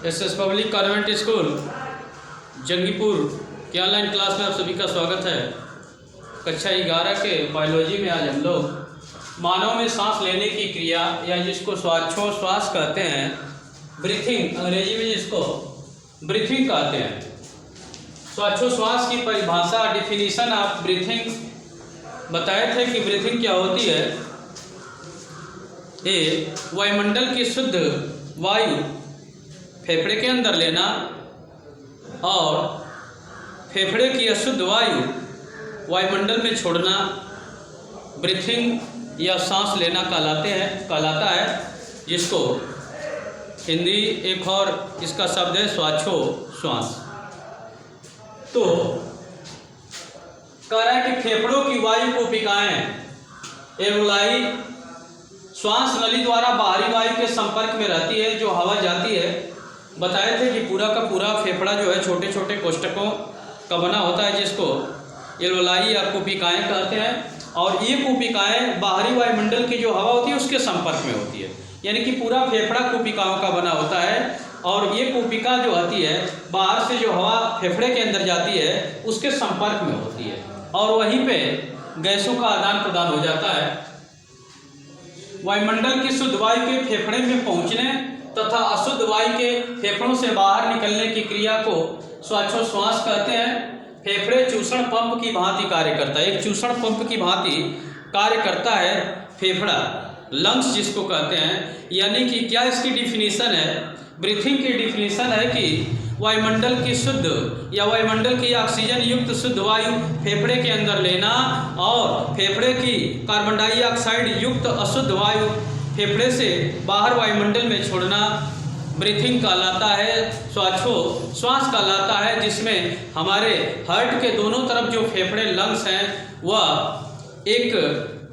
SS public convent school Jangipur के online class में आप सभी का स्वागत है। कक्षा 11 के बायोलॉजी में आज हम लोग मानव में सांस लेने की क्रिया या जिसको श्वासोच्छ्वास कहते हैं, ब्रीथिंग, अंग्रेजी में जिसको ब्रीथिंग कहते हैं, श्वासोच्छ्वास की परिभाषा, डिफिनीशन ऑफ ब्रीथिंग बताए थे कि ब्रीथिंग क्या होती है। ये वायुमंडल की शुद्ध वायु फेफड़े के अंदर लेना और फेफड़े की अशुद्ध वायु वायुमंडल में छोड़ना ब्रीथिंग या सांस लेना कहलाता है, जिसको हिंदी एक और इसका शब्द है श्वासोच्छ्वास। तो कह रहा है कि फेफड़ों की वायु को पिकाएं, एवलाई श्वास नली द्वारा बाहरी वायु के संपर्क में रहती है, जो हवा जाती है। बताए थे कि पूरा का पूरा फेफड़ा जो है छोटे छोटे कोष्ठकों का बना होता है, जिसको एल्वोलाई या कुपिकाएँ कहते हैं। और ये कुपिकाएँ बाहरी वायुमंडल की जो हवा होती है उसके संपर्क में होती है, यानी कि पूरा फेफड़ा कुपिकाओं का बना होता है। और ये कुपिका जो आती है बाहर से जो हवा फेफड़े के अंदर जाती है उसके संपर्क में होती है, और वहीं पे गैसों का आदान प्रदान हो जाता है। वायुमंडल की शुद्ध वायु के फेफड़े में पहुंचने तथा अशुद्ध वायु के फेफड़ों से बाहर निकलने की क्रिया को श्वासोच्छ्वास कहते हैं। फेफड़े चूषण पंप की भांति कार्य करता है, एक चूषण पंप की भांति कार्य करता है फेफड़ा, लंग्स जिसको कहते हैं। यानी कि क्या इसकी डिफिनीशन है, ब्रीथिंग की डिफिनीशन है कि वायुमंडल की शुद्ध या वायुमंडल की ऑक्सीजन युक्त शुद्ध वायु फेफड़े के अंदर लेना और फेफड़े की कार्बन डाइऑक्साइड युक्त अशुद्ध वायु फेफड़े से बाहर वायुमंडल में छोड़ना ब्रीथिंग कहलाता है, श्वास कहलाता है, जिसमें हमारे हार्ट के दोनों तरफ जो फेफड़े लंग्स हैं वह एक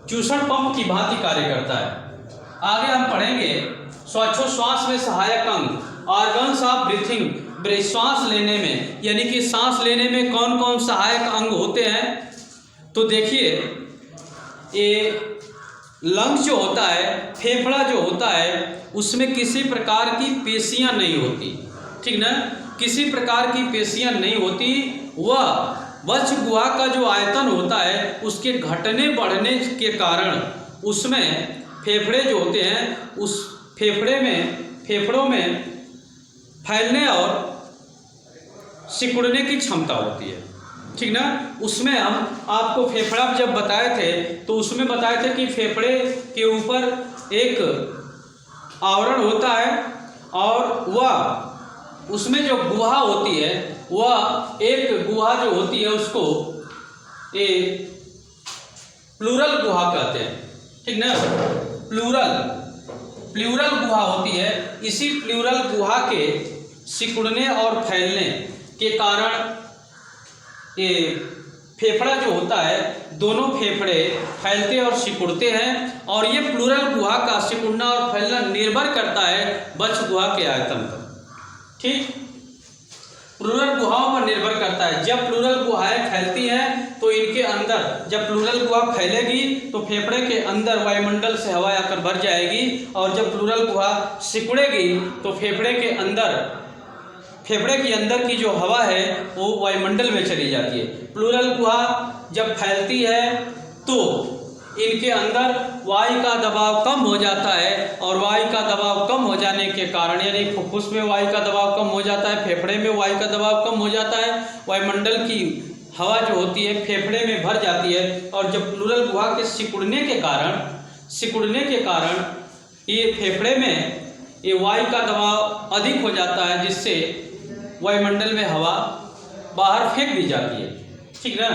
चूषण पंप की भांति कार्य करता है। आगे हम पढ़ेंगे श्वासोच्छ्वास में सहायक अंग, ऑर्गन्स ऑफ ब्रीथिंग, श्वास लेने में, यानी कि सांस लेने में कौन कौन सहायक अंग होते हैं। तो देखिए, ये लंग्स जो होता है, फेफड़ा जो होता है, उसमें किसी प्रकार की पेशियां नहीं होती, ठीक ना, किसी प्रकार की पेशियां नहीं होती। वह वक्ष गुहा का जो आयतन होता है उसके घटने बढ़ने के कारण उसमें फेफड़े जो होते हैं उस फेफड़ों में फैलने और सिकुड़ने की क्षमता होती है, ठीक ना। उसमें हम आपको फेफड़ा जब बताए थे तो उसमें बताए थे कि फेफड़े के ऊपर एक आवरण होता है और वह उसमें जो गुहा होती है वह एक गुहा जो होती है उसको एक प्लूरल गुहा कहते हैं, ठीक ना। प्लूरल गुहा होती है। इसी प्लूरल गुहा के सिकुड़ने और फैलने के कारण ये फेफड़ा जो होता है, दोनों फेफड़े फैलते और सिकुड़ते हैं, और ये प्लूरल गुहा का सिकुड़ना और फैलना निर्भर करता है वक्ष गुहा के आयतन पर, ठीक। प्लूरल गुहाओं पर निर्भर करता है। जब प्लूरल गुहाएं फैलती हैं तो इनके अंदर, जब प्लूरल गुहा फैलेगी तो फेफड़े के अंदर वायुमंडल से हवा आकर भर जाएगी, और जब प्लूरल गुहा सिकुड़ेगी तो फेफड़े के अंदर की जो हवा है वो वायुमंडल में चली जाती है। प्लूरल गुहा जब फैलती है तो इनके अंदर वायु का दबाव कम हो जाता है, और वायु का दबाव कम हो जाने के कारण, यानी फुफ्फुस में वायु का दबाव कम हो जाता है, फेफड़े में वायु का दबाव कम हो जाता है, वायुमंडल की हवा जो होती है फेफड़े में भर जाती है। और जब प्लूरल गुहा के सिकुड़ने के कारण ये फेफड़े में ये वायु का दबाव अधिक हो जाता है, जिससे वायुमंडल में हवा बाहर फेंक दी जाती है, ठीक ना।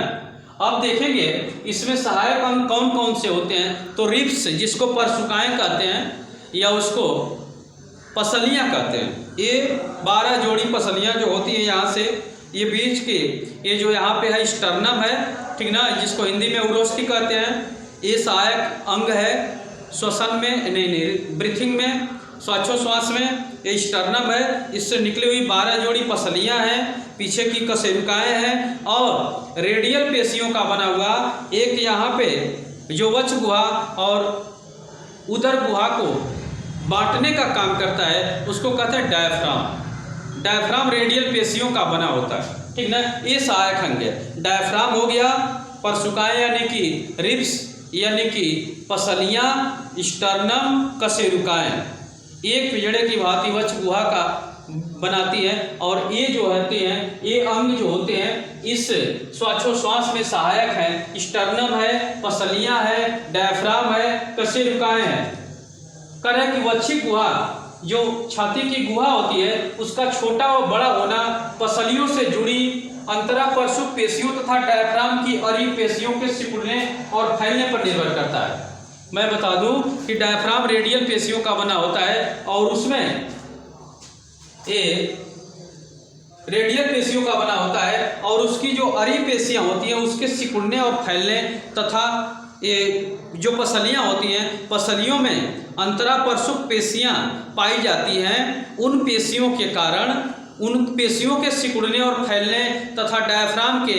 अब देखेंगे इसमें सहायक अंग कौन कौन से होते हैं। तो रिब्स, जिसको परसुकाएं कहते हैं या उसको पसलियां कहते हैं, ये 12 जोड़ी पसलियां जो होती हैं यहाँ से, ये बीच के ये जो यहाँ पे है स्टर्नम है, ठीक ना, जिसको हिंदी में उरोस्थी कहते हैं। ये सहायक अंग है श्वसन में, ब्रीथिंग में, श्वासोच्छ्वास में। ये स्टर्नम है, इससे निकली हुई 12 जोड़ी पसलियां हैं, पीछे की कशेरुकाएं हैं, और रेडियल पेशियों का बना हुआ एक यहाँ पे जो वक्ष गुहा और उदर गुहा को बांटने का काम करता है, उसको कहते हैं डायफ्राम। डायफ्राम रेडियल पेशियों का बना होता है, ठीक ना। ये सहायक अंग है। डायफ्राम हो गया, परसुकाएं यानी कि रिब्स यानी कि पसलियाँ, स्टर्नम कशेरुकाएं एक पिंजड़े की भांति वक्ष गुहा का बनाती है। और ये जो होते हैं, ये अंग जो होते हैं इस श्वासोच्छ्वास में सहायक हैं। स्टर्नम है, पसलियाँ है, डायफ्राम है, कशेरुकाएं हैं। करें कि वक्षिक गुहा जो छाती की गुहा होती है उसका छोटा व बड़ा होना पसलियों से जुड़ी अंतरापरशुक पेशियों तथा डायफ्राम की अरी पेशियों के सिकुड़ने और फैलने पर निर्भर करता है। मैं बता दूं कि डायफ्राम रेडियल पेशियों का बना होता है और उसमें ये रेडियल पेशियों का बना होता है और उसकी जो अरी पेशियां होती हैं उसके सिकुड़ने और फैलने तथा ये जो पसलियां होती हैं, पसलियों में अंतरापरशुक पेशियां पाई जाती हैं। उन पेशियों के कारण उन पेशियों के सिकुड़ने और फैलने तथा डायफ्राम के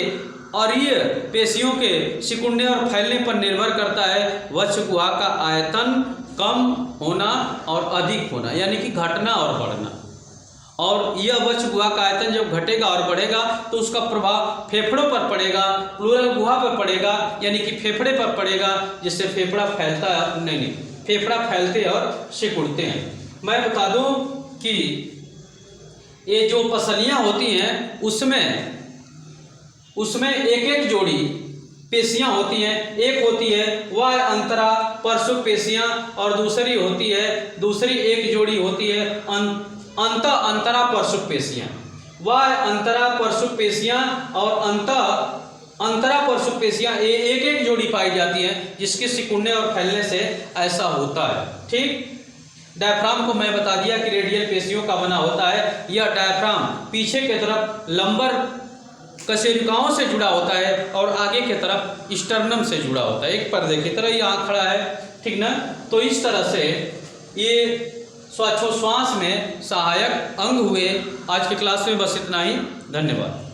अरीय पेशियों के सिकुड़ने और फैलने पर निर्भर करता है वक्ष गुहा का आयतन कम होना और अधिक होना, यानी कि घटना और बढ़ना। और यह वक्ष गुहा का आयतन जब घटेगा और बढ़ेगा तो उसका प्रभाव फेफड़ों पर पड़ेगा, प्लूरल गुहा पर पड़ेगा, यानी कि फेफड़े पर पड़ेगा, जिससे फेफड़ा फैलता है। नहीं, फेफड़ा फैलते और सिकुड़ते हैं। मैं बता दूं कि ये जो पसलियां होती हैं उसमें एक एक जोड़ी पेशियां होती हैं। एक होती है वह अंतरा परशुक पेशियां और दूसरी एक जोड़ी होती है अंतरा परशुक पेशियां। वह अंतरा परशुक पेशियां और अंतरा परशुक पेशियां एक एक जोड़ी पाई जाती हैं, जिसके सिकुड़ने और फैलने से ऐसा होता है। ठीक, डायफ्राम को मैं बता दिया कि रेडियल पेशियों का बना होता है। यह डायफ्राम पीछे की तरफ लंबर कशेरुकाओं से जुड़ा होता है और आगे की तरफ स्टर्नम से जुड़ा होता है। एक पर्दे की तरह यहाँ खड़ा है, ठीक ना। तो इस तरह से ये श्वासोच्छ्वास में सहायक अंग हुए। आज की क्लास में बस इतना ही। धन्यवाद।